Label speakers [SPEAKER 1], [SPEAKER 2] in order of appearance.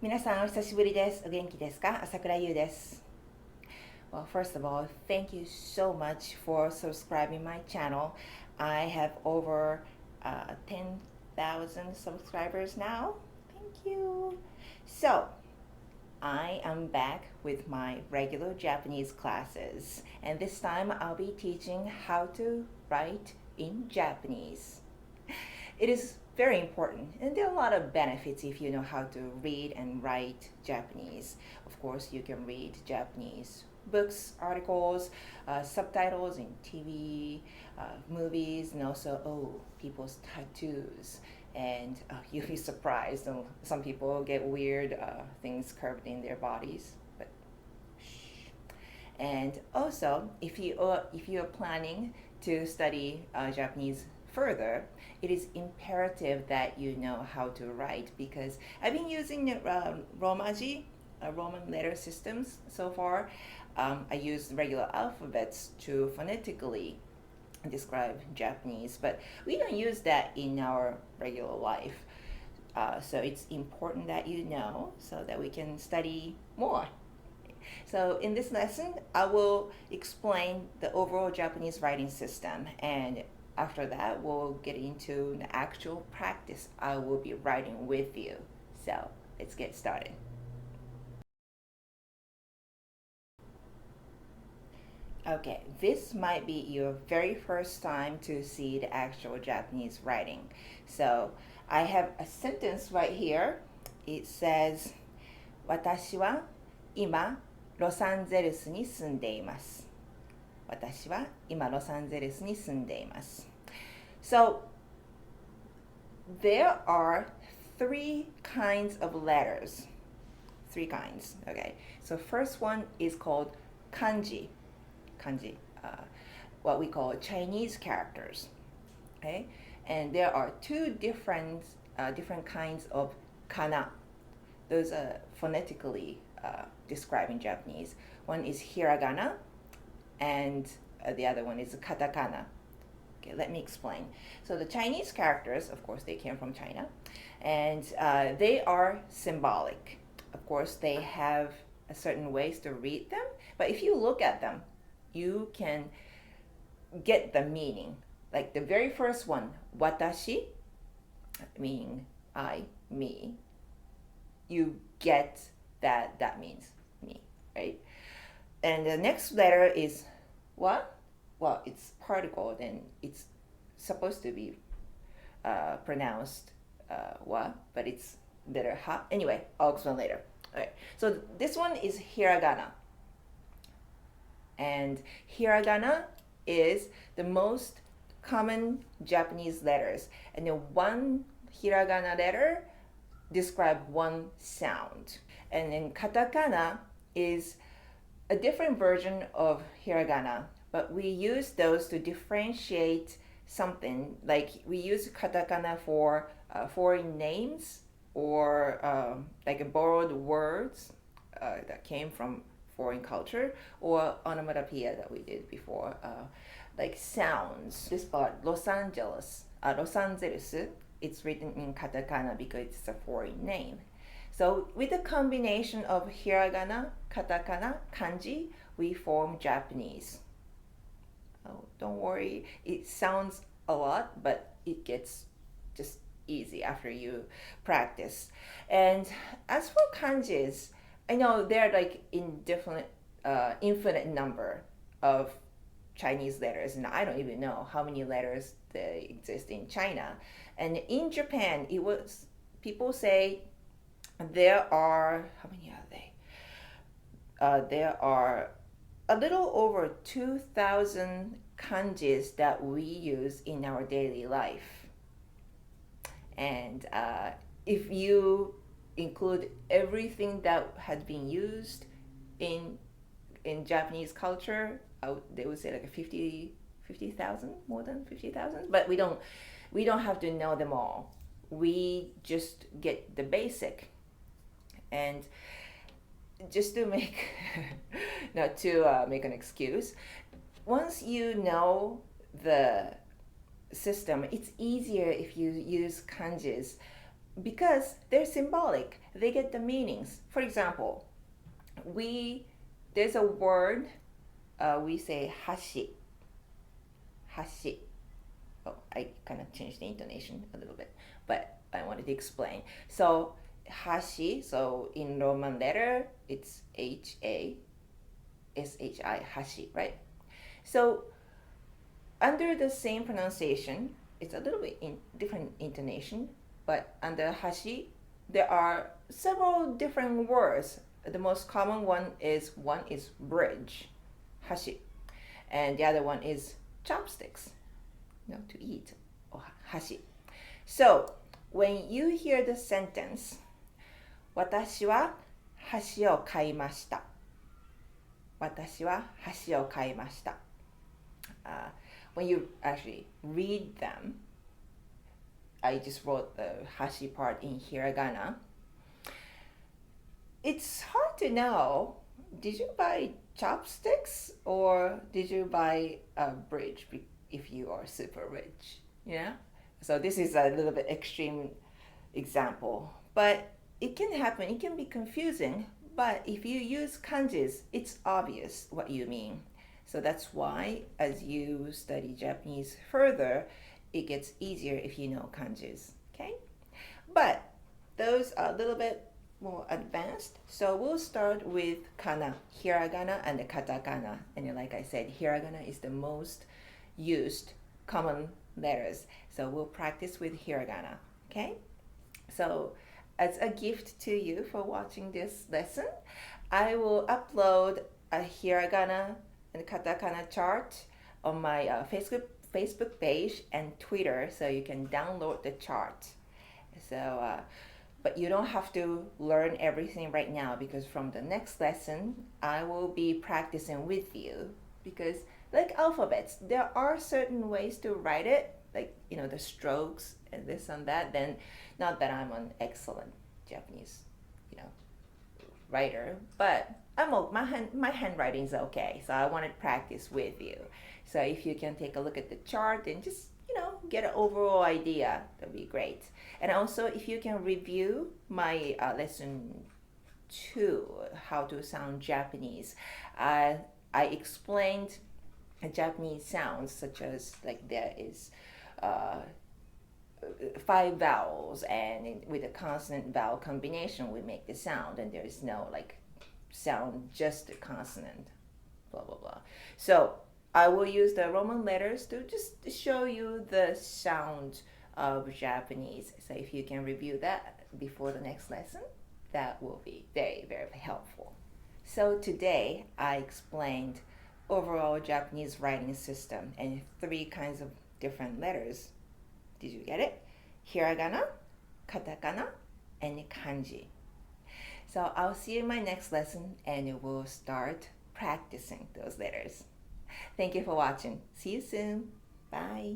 [SPEAKER 1] 皆さんお久しぶりです。お元気ですか？朝倉優です。Well, first of all, thank you so much for subscribing my channel. I have over 10,000 subscribers now. Thank you. So, I am back with my regular Japanese classes, and this time I'll be teaching how to write in Japanese. It is very important, and there are a lot of benefits if you know how to read and write Japanese. Of course, you can read Japanese books, articles, subtitles in TV, movies, and also, people's tattoos. And you'll be surprised. Some people get weird things carved in their bodies, but shh. And also, if you are planning to study Japanese further, it is imperative that you know how to write, because I've been using Romaji, Roman letter systems so far. I use regular alphabets to phonetically describe Japanese, but we don't use that in our regular life. So it's important that you know so that we can study more. So in this lesson, I will explain the overall Japanese writing system, and after that, we'll get into the actual practice I will be writing with you. So let's get started. Okay, this might be your very first time to see the actual Japanese writing. So I have a sentence right here. It says, 私は今ロサンゼルスに住んでいます。私は今ロサンゼルスに住んでいます。So there are three kinds of letters. Three kinds, okay? So first one is called kanji. Kanji, what we call Chinese characters, okay? And there are two different kinds of kana. Those are phonetically describing Japanese. One is hiragana, and the other one is katakana. Okay, let me explain. So the Chinese characters, of course, they came from China, and they are symbolic. Of course, they have a certain ways to read them, but if you look at them, you can get the meaning. Like the very first one, watashi, meaning I, me. You get that means me, right? And the next letter is what? Well, it's particle, and it's supposed to be pronounced wa, but it's letter ha. Anyway, I'll explain later. All right. So this one is hiragana. And hiragana is the most common Japanese letters. And then one hiragana letter describes one sound. And then katakana is a different version of hiragana, but we use those to differentiate something. Like we use katakana for foreign names, or like borrowed words that came from foreign culture, or onomatopoeia that we did before, like sounds. This part, Los Angeles, Los Angeles, it's written in katakana because it's a foreign name. So with the combination of hiragana, katakana, kanji, we form Japanese. Oh, don't worry, it sounds a lot, but it gets just easy after you practice. And as for kanjis, I know they're like in different, infinite number of Chinese letters, and I don't even know how many letters they exist in China. And in Japan, it was, people say there are, how many are they? There are a little over 2,000 kanjis that we use in our daily life. And if you include everything that had been used in Japanese culture, they would say like 50,000, more than 50,000. But we don't have to know them all. We just get the basic. And just to make not to make an excuse, once you know the system, it's easier if you use kanjis because they're symbolic. They get the meanings. For example, there's a word we say hashi. Hashi. Oh, I kind of changed the intonation a little bit, but I wanted to explain. So hashi. So in Roman letter, it's HASHI, hashi, right? So under the same pronunciation, it's a little bit different intonation, but under hashi, there are several different words. The most common one is bridge, hashi, and the other one is chopsticks, to eat, or hashi. So when you hear the sentence, 私は箸を買いました。私は箸を買いました。When you actually read them, I just wrote the hashi part in hiragana. It's hard to know, did you buy chopsticks or did you buy a bridge if you are super rich? Yeah? So this is a little bit extreme example, but it can happen. It can be confusing, but if you use kanjis, it's obvious what you mean. So that's why, as you study Japanese further, it gets easier if you know kanjis. Okay? But those are a little bit more advanced. So we'll start with kana, hiragana, and the katakana. And like I said, hiragana is the most used common letters. So we'll practice with hiragana. Okay? So as a gift to you for watching this lesson, I will upload a hiragana and katakana chart on my Facebook page and Twitter, so you can download the chart. So, but you don't have to learn everything right now, because from the next lesson, I will be practicing with you. Because like alphabets, there are certain ways to write it, like the strokes and this and that. Then, not that I'm an excellent Japanese, writer, but my handwriting is okay. So I want to practice with you. So if you can take a look at the chart and just get an overall idea, that'd be great. And also, if you can review my lesson 2, how to sound Japanese, I explained Japanese sounds, such as like there is 5 vowels, and with a consonant vowel combination we make the sound, and there is no like sound just a consonant, blah blah blah. So I will use the Roman letters to just show you the sound of Japanese. So if you can review that before the next lesson, that will be very, very helpful. So today I explained overall Japanese writing system and 3 kinds of different letters. Did you get it? Hiragana, katakana, and kanji. So I'll see you in my next lesson, and we'll start practicing those letters. Thank you for watching. See you soon. Bye.